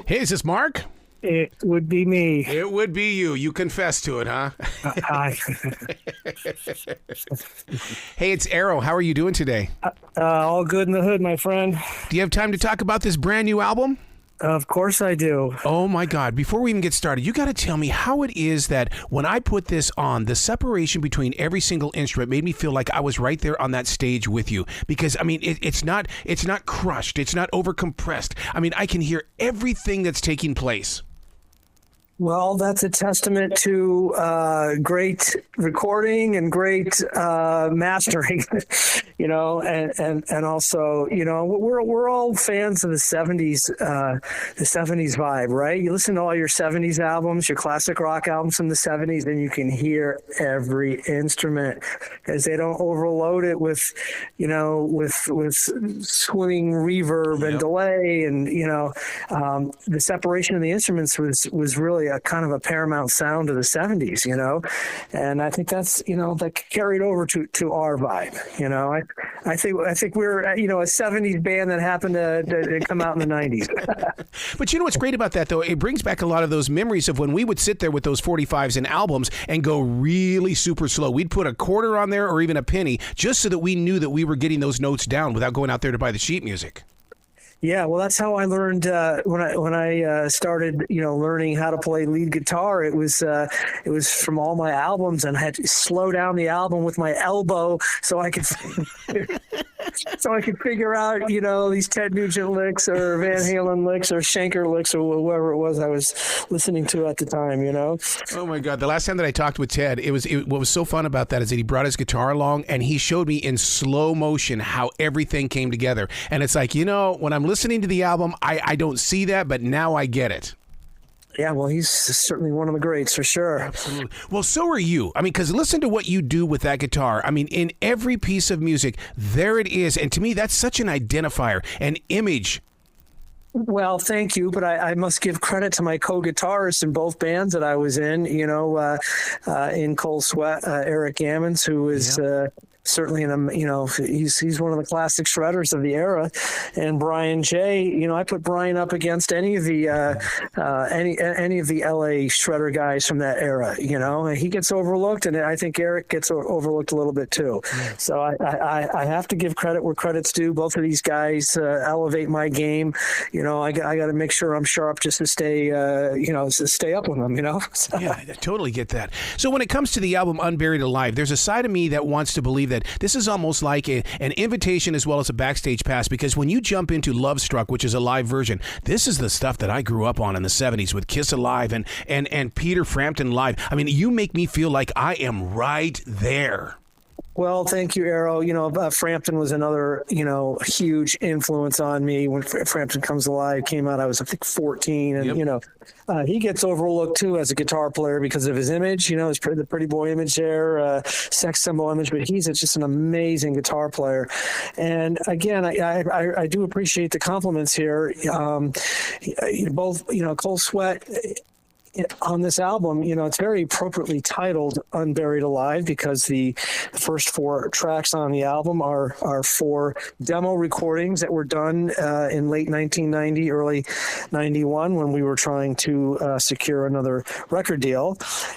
Hello. Hey, is this Mark? It would be me. It would be you. You confess to it, huh? Hi. Hey, it's Arrow. How are you doing today? All good in the hood, my friend. Do you have time to talk about this brand new album? Of course I do. Oh, my God. Before we even get started, you got to tell me how it is that when I put this on, the separation between every single instrument made me feel like I was right there on that stage with you. Because, I mean, it's not crushed. It's not overcompressed. I mean, I can hear everything that's taking place. Well, that's a testament to great recording and great mastering, and also, we're all fans of the 70s vibe, right? You listen to all your 70s albums, your classic rock albums from the 70s, and you can hear every instrument because they don't overload it with swinging reverb and delay, and the separation of the instruments was really a kind of a paramount sound of the 70s, and I think that's that carried over to our vibe. I think we're a 70s band that happened to come out in the 90s. But you know what's great about that, though? It brings back a lot of those memories of when we would sit there with those 45s and albums and go really super slow. We'd put a quarter on there or even a penny just so that we knew that we were getting those notes down without going out there to buy the sheet music. Yeah, well, that's how I learned when I started, learning how to play lead guitar. It was from all my albums, and I had to slow down the album with my elbow so I could figure out, these Ted Nugent licks or Van Halen licks or Schenker licks or whoever it was I was listening to at the time. Oh my God! The last time that I talked with Ted, what was so fun about that is that he brought his guitar along and he showed me in slow motion how everything came together. And it's like, when I'm listening to the album, I don't see that, but now I get it. Yeah, well, he's certainly one of the greats for sure. Absolutely. Well, so are you. I mean, because listen to what you do with that guitar. I mean, in every piece of music, there it is. And to me, that's such an identifier, an image. Well, thank you, but I must give credit to my co-guitarist in both bands that I was in, in Cold Sweat, Erik Gamans, who is... certainly, he's one of the classic shredders of the era, and Brian J. I put Brian up against any of the any of the LA shredder guys from that era. He gets overlooked, and I think Erik gets overlooked a little bit too. Yeah. So I have to give credit where credit's due. Both of these guys elevate my game. I got to make sure I'm sharp just to stay stay up with them. So. Yeah, I totally get that. So when it comes to the album Unburied Alive, there's a side of me that wants to believe that this is almost like an invitation as well as a backstage pass, because when you jump into Love Struck, which is a live version, this is the stuff that I grew up on in the 70s with Kiss Alive and Peter Frampton Live. I mean, you make me feel like I am right there. Well, thank you, Arrow. Frampton was another, huge influence on me. When Frampton Comes Alive came out, I was, I think, 14. And, he gets overlooked, too, as a guitar player because of his image, his the pretty boy image there, sex symbol image. But he's just an amazing guitar player. And, again, I do appreciate the compliments here. Both, Cold Sweat... On this album, it's very appropriately titled Unburied Alive because the first four tracks on the album are four demo recordings that were done in late 1990, early 91 when we were trying to secure another record deal.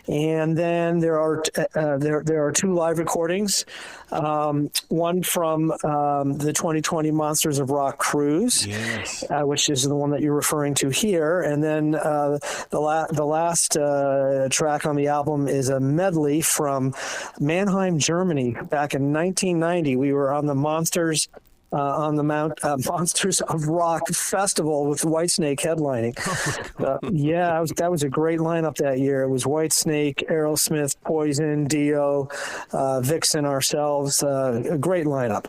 And then there are two live recordings, one from the 2020 Monsters of Rock cruise, yes. Which is the one that you're referring to here. And then the last track on the album is a medley from Mannheim, Germany. Back in 1990, we were on the Monsters on the Monsters of Rock Festival with Whitesnake headlining. That was a great lineup that year. It was Whitesnake, Aerosmith, Poison, Dio, Vixen, ourselves. A great lineup.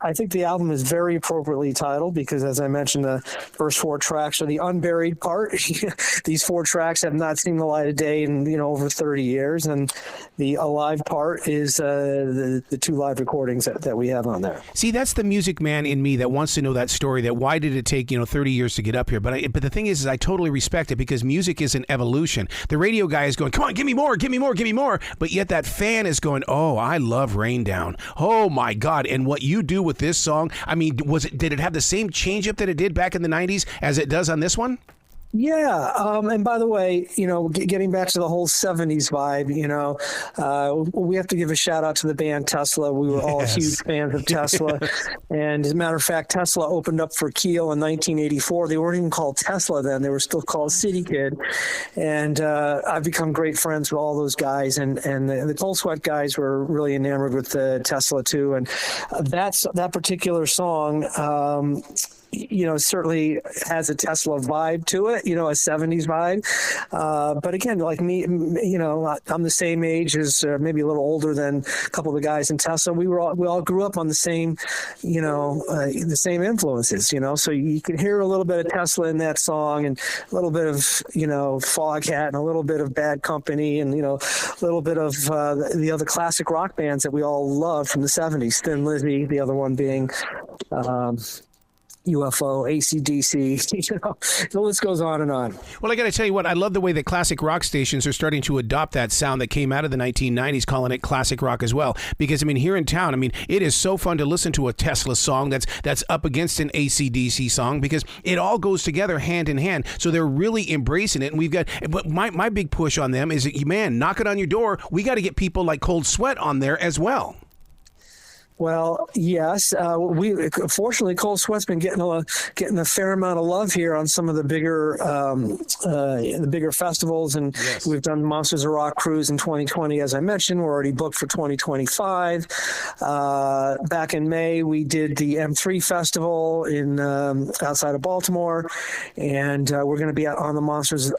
I think the album is very appropriately titled because, as I mentioned, the first four tracks are the unburied part. These four tracks have not seen the light of day in over 30 years, and the alive part is the two live recordings that we have on there. See, that's the music man in me that wants to know that story, that why did it take, 30 years to get up here? But the thing is I totally respect it, because music is an evolution. The radio guy is going, come on, give me more, give me more, give me more. But yet that fan is going, oh, I love Rain Down. Oh, my God. And what you do with this song, I mean, did it have the same change-up that it did back in the 90s as it does on this one? Yeah. And by the way, getting back to the whole 70s vibe, we have to give a shout out to the band Tesla. We were all huge fans of Tesla. And as a matter of fact, Tesla opened up for Keel in 1984. They weren't even called Tesla then. They were still called City Kid. And I've become great friends with all those guys. And the Cold Sweat guys were really enamored with the Tesla too. And that particular song, certainly has a Tesla vibe to it, a 70s vibe. But again, like me, I'm the same age as, maybe a little older than a couple of the guys in Tesla. We all grew up on the same, the same influences, so you can hear a little bit of Tesla in that song, and a little bit of, Foghat, and a little bit of Bad Company, and, a little bit of the other classic rock bands that we all loved from the 70s. Thin Lizzy, the other one being, UFO, AC/DC, the list goes on and on. Well, I got to tell you what, I love the way that classic rock stations are starting to adopt that sound that came out of the 1990s, calling it classic rock as well. Because, here in town, it is so fun to listen to a Tesla song that's up against an AC/DC song, because it all goes together hand in hand. So they're really embracing it. And we've got, but my big push on them is, man, knock it on your door. We got to get people like Cold Sweat on there as well. Well, yes. Fortunately, Cold Sweat's been getting a fair amount of love here on some of the bigger festivals, and we've done Monsters of Rock Cruise in 2020, as I mentioned. We're already booked for 2025. Back in May, we did the M3 Festival in outside of Baltimore, and we're going to be out on the Monsters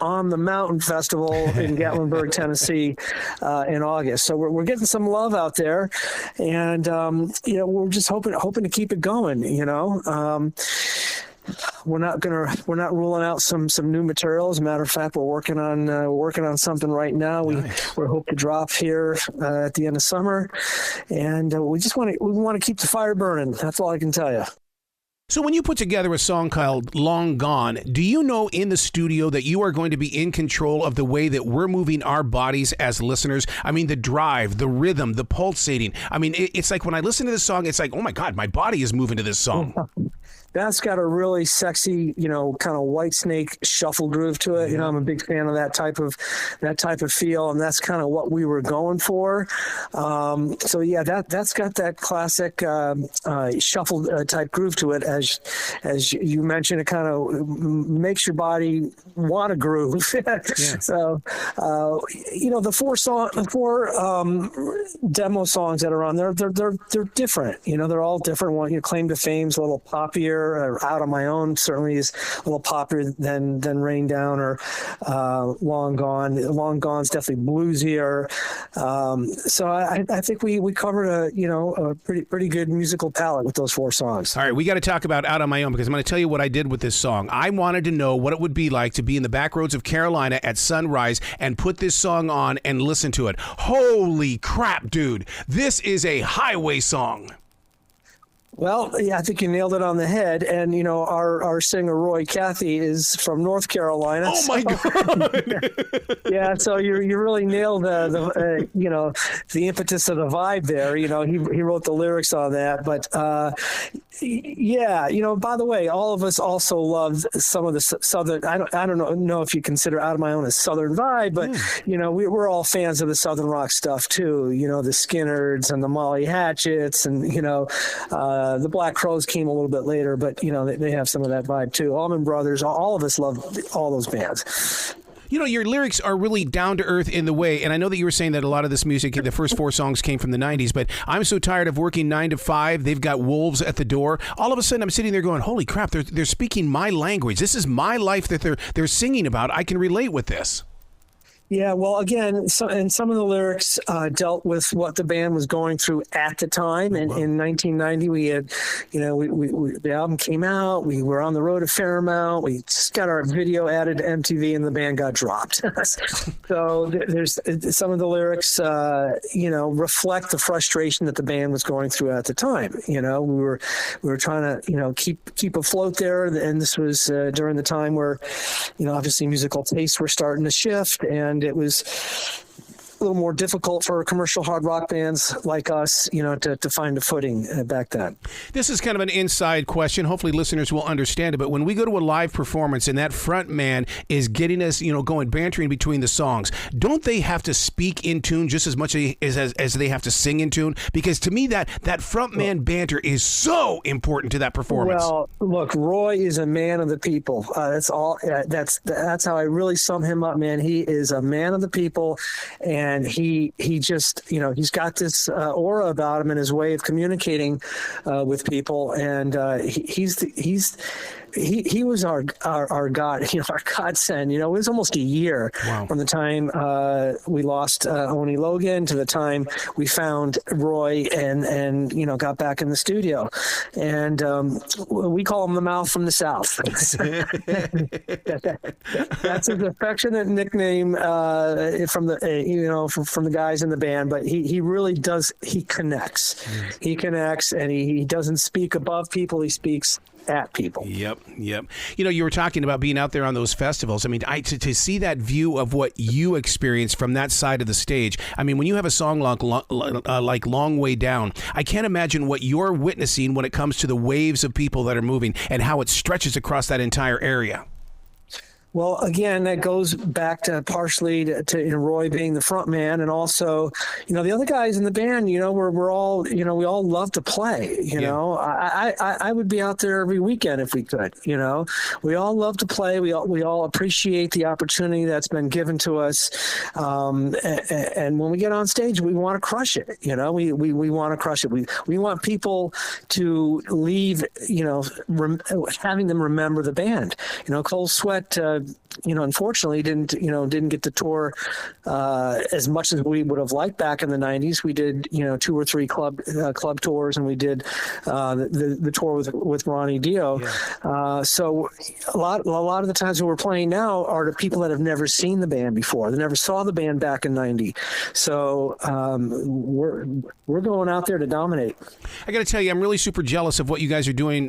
on the Mountain Festival in Gatlinburg, Tennessee, in August. So we're getting some love out there. And we're just hoping to keep it going. We're not ruling out some new material. As a matter of fact, we're working on something right now. Nice. We hope to drop here at the end of summer, and we want to keep the fire burning. That's all I can tell you. So when you put together a song called Long Gone, do you know in the studio that you are going to be in control of the way that we're moving our bodies as listeners? The drive, the rhythm, the pulsating. It's like when I listen to this song, it's like, oh my God, my body is moving to this song. That's got a really sexy, kind of Whitesnake shuffle groove to it. I'm a big fan of that type of feel, and that's kind of what we were going for. So yeah, that's got that classic shuffle type groove to it. As you mentioned, it kind of makes your body want to groove. So the four demo songs that are on there, they're different. They're all different. One, Claim to Fame's a little poppier. Out on My Own certainly is a little poppier than Rain Down or Long Gone. Long Gone's definitely bluesier. So I think we covered a pretty good musical palette with those four songs. All right, we got to talk about Out on My Own, because I'm going to tell you what I did with this song. I wanted to know what it would be like to be in the back roads of Carolina at sunrise and put this song on and listen to it. Holy crap, dude. This is a highway song. Well, yeah, I think you nailed it on the head. And, our singer, Roy Cathey, is from North Carolina. Oh, my God. Yeah, so you really nailed the impetus of the vibe there. He wrote the lyrics on that. But, by the way, all of us also loved some of the Southern, I don't know if you consider Out of My Own a Southern vibe, but, we're all fans of the Southern rock stuff, too. The Skinnerds and the Molly Hatchets and, the Black Crowes came a little bit later, but they have some of that vibe too. Allman Brothers, all of us love all those bands. Your lyrics are really down to earth in the way, and I know that you were saying that a lot of this music, the first four songs came from the 90s, but I'm so tired of working 9 to 5. They've got wolves at the door. All of a sudden, I'm sitting there going, holy crap, they're speaking my language. This is my life that they're singing about. I can relate with this. Yeah, well, again, some of the lyrics dealt with what the band was going through at the time. And in 1990, we had, the album came out. We were on the road a fair amount. We just got our video added to MTV, and the band got dropped. So there's some of the lyrics, reflect the frustration that the band was going through at the time. We were trying to, keep afloat there, and this was during the time where, obviously musical tastes were starting to shift, and it was a little more difficult for commercial hard rock bands like us, to find a footing back then. This is kind of an inside question. Hopefully listeners will understand it. But when we go to a live performance and that front man is getting us, going bantering between the songs, don't they have to speak in tune just as much as they have to sing in tune? Because to me, that front man banter is so important to that performance. Well, look, Roy is a man of the people. That's all. That's how I really sum him up, man. He is a man of the people, and he just, he's got this aura about him and his way of communicating with people, and he was our God, our godsend. It was almost a year from the time we lost Oni Logan to the time we found Roy and got back in the studio, and we call him the Mouth from the South. That's his affectionate nickname from the from the guys in the band. But he really does. He connects. He connects, and he doesn't speak above people. He speaks at people. Yep. You were talking about being out there on those festivals. I mean, to see that view of what you experience from that side of the stage. I mean, when you have a song like Long Way Down, I can't imagine what you're witnessing when it comes to the waves of people that are moving and how it stretches across that entire area. Well, again, that goes back to partially to Roy being the front man, and also, the other guys in the band, we're all, we all love to play. I would be out there every weekend if we could. We all love to play. We all appreciate the opportunity that's been given to us, and when we get on stage, we want to crush it. We want to crush it. We want people to leave, having them remember the band. Cold Sweat. Unfortunately didn't get to tour as much as we would have liked back in the 90s. We did, 2 or 3 club tours, and we did the tour with Ronnie Dio. Yeah. So a lot of the times when we're playing now are the people that have never seen the band before. They never saw the band back in 90. So we're going out there to dominate. I got to tell you, I'm really super jealous of what you guys are doing,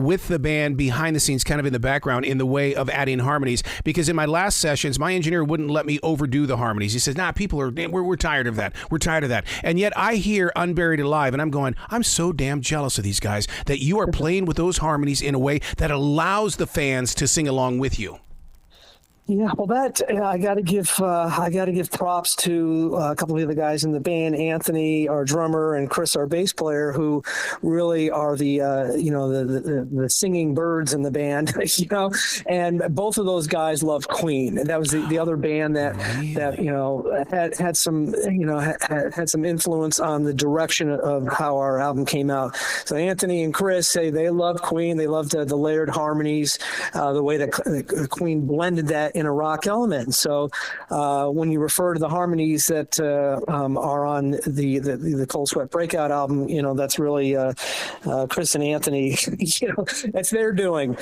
with the band behind the scenes, kind of in the background, in the way of adding harmonies. Because in my last sessions, my engineer wouldn't let me overdo the harmonies. He says, we're tired of that. We're tired of that. And yet I hear Unburied Alive, and I'm going, I'm so damn jealous of these guys that you are playing with those harmonies in a way that allows the fans to sing along with you. Yeah, well, I got to give props to a couple of the guys in the band, Anthony, our drummer, and Chris, our bass player, who really are the singing birds in the band, And both of those guys love Queen, and that was the other band that had some influence on the direction of how our album came out. So Anthony and Chris say they love Queen. They loved the layered harmonies, the way that Queen blended that in a rock element. And so when you refer to the harmonies that are on the Cold Sweat Breakout album, that's really Chris and Anthony. That's their doing,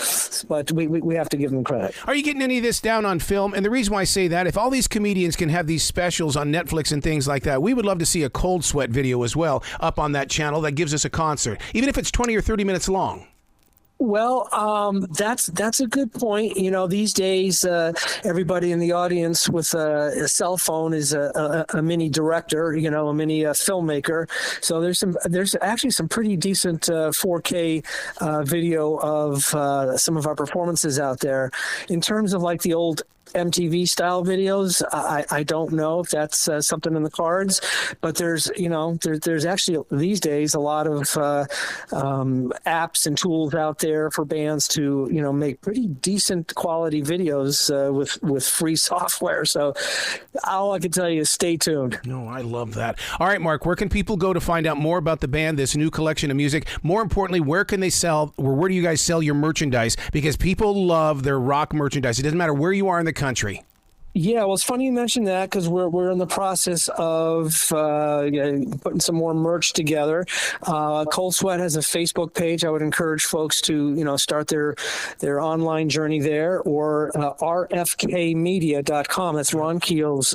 but we have to give them credit. Are you getting any of this down on film? And the reason why I say that, if all these comedians can have these specials on Netflix and things like that, we would love to see a Cold Sweat video as well up on that channel that gives us a concert, even if it's 20 or 30 minutes long. Well, that's a good point. These days, everybody in the audience with a cell phone is a mini director, a mini filmmaker. So there's actually some pretty decent 4K video of some of our performances out there. In terms of like the old MTV style videos, I don't know if that's something in the cards, but there's actually these days a lot of apps and tools out there for bands to make pretty decent quality videos with free software. So all I can tell you is stay tuned. No, I love that. All right, Mark, where can people go to find out more about the band, this new collection of music? More importantly, where can they sell, or where do you guys sell your merchandise? Because people love their rock merchandise. It doesn't matter where you are in the country. Yeah, well, it's funny you mentioned that because we're in the process of putting some more merch together. Cold Sweat has a Facebook page. I would encourage folks to start their online journey there, or rfkmedia.com. That's Ron Keel's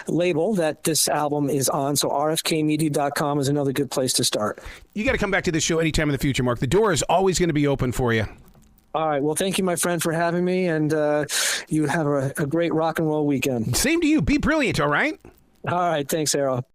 label that this album is on. So rfkmedia.com is another good place to start. You got to come back to this show anytime in the future, Mark. The door is always going to be open for you. All right. Well, thank you, my friend, for having me, and you have a great rock and roll weekend. Same to you. Be brilliant, all right? All right. Thanks, Arrow.